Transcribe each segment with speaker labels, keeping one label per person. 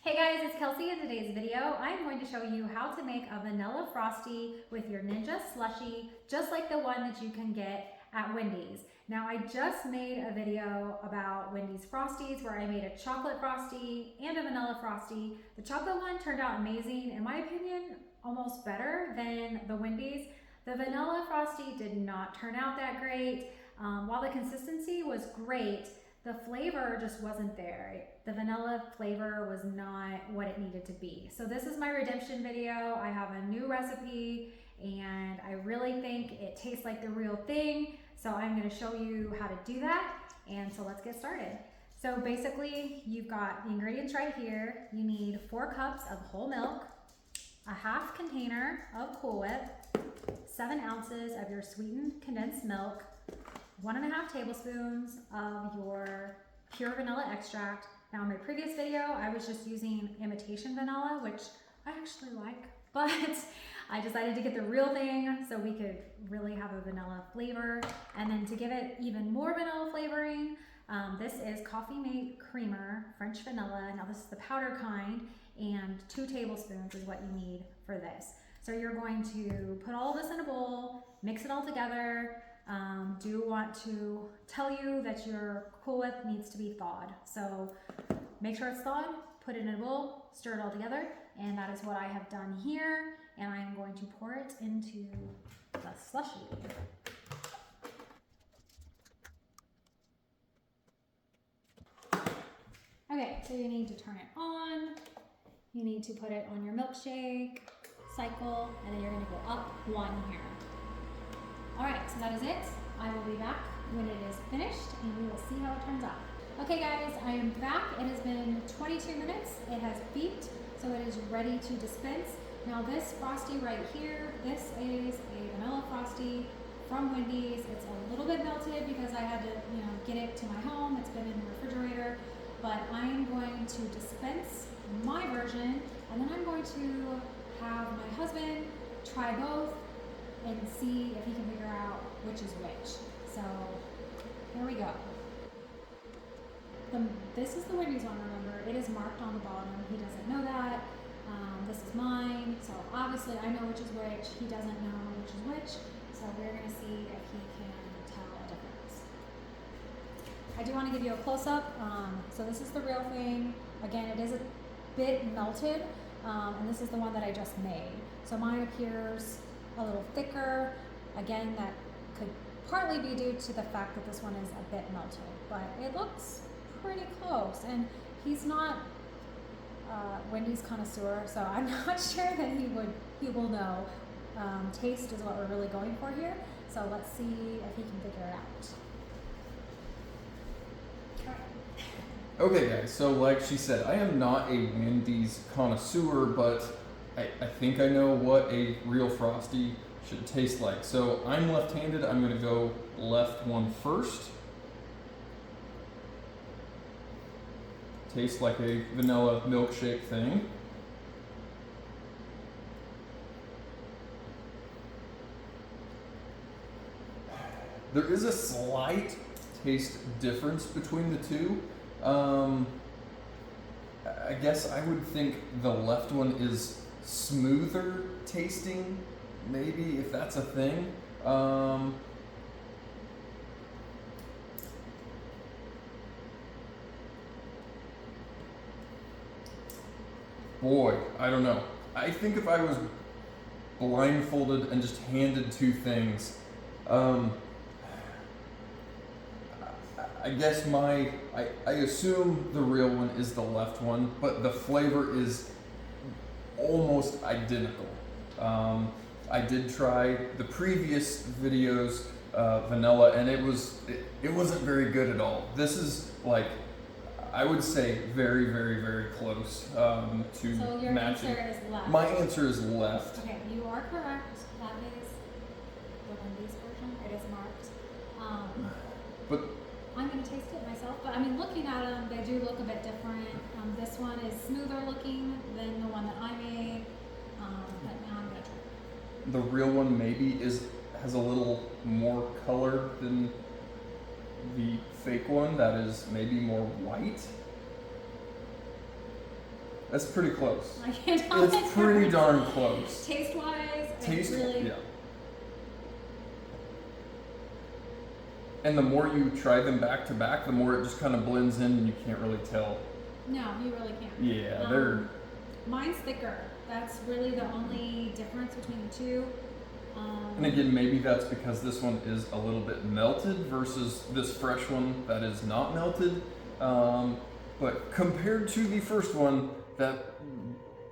Speaker 1: Hey guys, it's Kelsey. In today's video, I'm going to show you how to make a vanilla frosty with your Ninja Slushi, just like the one that you can get at Wendy's. Now, I just made a video about Wendy's Frosties where I made a chocolate frosty and a vanilla frosty. The chocolate one turned out amazing. In my opinion, almost better than the Wendy's. The vanilla frosty did not turn out that great. While the consistency was great, the flavor just wasn't there. The vanilla flavor was not what it needed to be. So this is my redemption video. I have a new recipe and I really think it tastes like the real thing. So I'm gonna show you how to do that. And so let's get started. So basically you've got the ingredients right here. You need 4 cups of whole milk, a half container of Cool Whip, 7 ounces of your sweetened condensed milk, 1.5 tablespoons of your pure vanilla extract. Now in my previous video, I was just using imitation vanilla, which I actually like, but I decided to get the real thing so we could really have a vanilla flavor. And then to give it even more vanilla flavoring, this is Coffee Mate Creamer French Vanilla. Now this is the powder kind, and 2 tablespoons is what you need for this. So you're going to put all of this in a bowl, mix it all together. Do want to tell you that your Cool Whip needs to be thawed. So make sure it's thawed, put it in a bowl, stir it all together, and that is what I have done here. And I am going to pour it into the slushie. Okay, so you need to turn it on. You need to put it on your milkshake cycle, and then you're gonna go up 1 here. All right, so that is it. I will be back when it is finished and we will see how it turns out. Okay guys, I am back. It has been 22 minutes. It has beeped, so it is ready to dispense. Now this frosty right here, this is a vanilla frosty from Wendy's. It's a little bit melted because I had to, get it to my home. It's been in the refrigerator, but I am going to dispense my version, and then I'm going to have my husband try both and see if he can figure out which is which. So here we go. This is the Wendy's one, remember. It is marked on the bottom. He doesn't know that. This is mine. So obviously I know which is which. He doesn't know which is which. So we're gonna see if he can tell a difference. I do want to give you a close-up. So this is the real thing. Again, it is a bit melted. And this is the one that I just made. So mine appears a little thicker. Again, that could partly be due to the fact that this one is a bit melted, but it looks pretty close. And he's not Wendy's connoisseur, so I'm not sure that he will know. Taste is what we're really going for here. So let's see if he can figure it out.
Speaker 2: Okay guys, so like she said, I am not a Wendy's connoisseur, but I think I know what a real Frosty should taste like. So I'm left-handed, I'm gonna go left one first. Tastes like a vanilla milkshake thing. There is a slight taste difference between the two. I guess I would think the left one is smoother tasting, maybe, if that's a thing. Boy, I don't know. I think if I was blindfolded and just handed 2 things, I guess I assume the real one is the left one, but the flavor is almost identical. I did try the previous videos vanilla, and it wasn't very good at all. This is like, I would say very, very, very close to
Speaker 1: So your
Speaker 2: matching.
Speaker 1: answer is left.
Speaker 2: My answer is left.
Speaker 1: Okay, you are correct. That is the Wendy's version. It is marked.
Speaker 2: But
Speaker 1: I'm going to taste it myself, but I mean, looking at them, they do look a bit different. This one is smoother looking than the one that I made, but now I'm going to try it.
Speaker 2: the real one maybe has a little more color than the fake one that is maybe more white. That's pretty close.
Speaker 1: I can't tell the
Speaker 2: It's pretty
Speaker 1: difference.
Speaker 2: darn close.
Speaker 1: Taste-wise,
Speaker 2: Taste,
Speaker 1: really...
Speaker 2: yeah. And the more you try them back to back, the more it just kind of blends in and you can't really tell.
Speaker 1: No, you really can't.
Speaker 2: Yeah, they're...
Speaker 1: Mine's thicker. That's really the only difference between the two.
Speaker 2: And again, maybe that's because this one is a little bit melted versus this fresh one that is not melted. But compared to the first one, that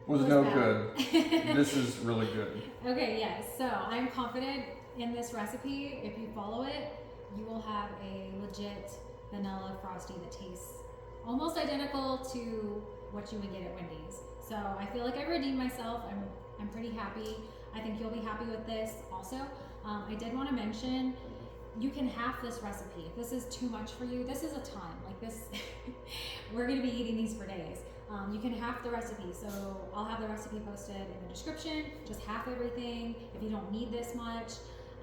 Speaker 2: was no
Speaker 1: bad.
Speaker 2: good. This is really good.
Speaker 1: Okay, yes. So I'm confident in this recipe. If you follow it, you will have a legit vanilla Frosty that tastes almost identical to what you would get at Wendy's. So I feel like I redeemed myself. I'm pretty happy. I think you'll be happy with this also. I did want to mention, you can half this recipe. If this is too much for you, this is a ton. Like this, we're gonna be eating these for days. You can half the recipe. So I'll have the recipe posted in the description, just half everything if you don't need this much.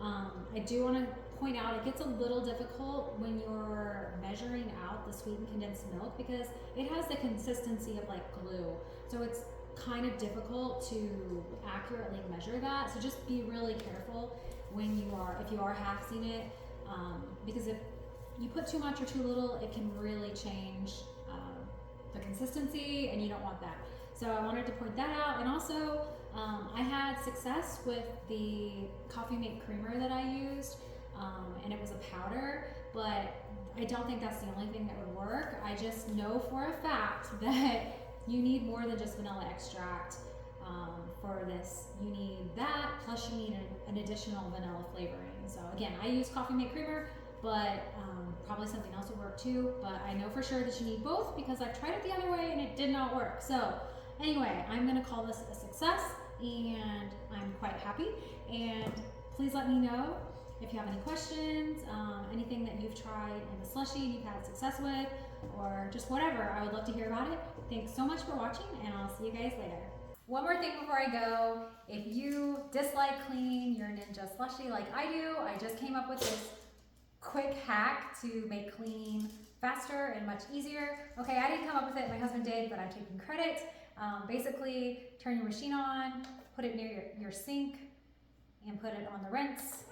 Speaker 1: I do want to point out, it gets a little difficult when you're measuring out the sweetened condensed milk because it has the consistency of like glue. So it's kind of difficult to accurately measure that. So just be really careful when if you are halving it, because if you put too much or too little, it can really change the consistency, and you don't want that. So I wanted to point that out. And also, I had success with the coffee mate creamer that I used, and it was a powder, but I don't think that's the only thing that would work. I just know for a fact that you need more than just vanilla extract for this. You need that, plus you need an additional vanilla flavoring. So again, I use coffee mate creamer, but probably something else would work too. But I know for sure that you need both because I've tried it the other way and it did not work. So anyway, I'm gonna call this a success and I'm quite happy. And please let me know if you have any questions, anything that you've tried in the slushie and you've had success with, or just whatever. I would love to hear about it. Thanks so much for watching, and I'll see you guys later. One more thing before I go. If you dislike cleaning your Ninja slushie like I do, I just came up with this quick hack to make cleaning faster and much easier. Okay, I didn't come up with it, my husband did, but I'm taking credit. Basically, turn your machine on, put it near your sink, and put it on the rinse.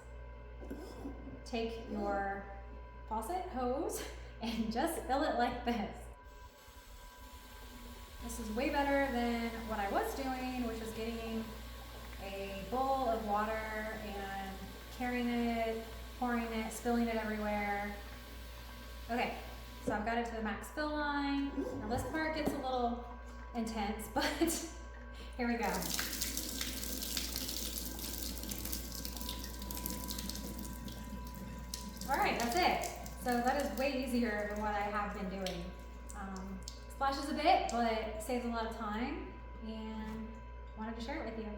Speaker 1: Take your faucet hose and just fill it like this. This is way better than what I was doing, which was getting a bowl of water and carrying it, pouring it, spilling it everywhere. Okay, so I've got it to the max fill line. Now this part gets a little intense, but here we go. All right, that's it. So that is way easier than what I have been doing. Splashes a bit, but saves a lot of time, and wanted to share it with you.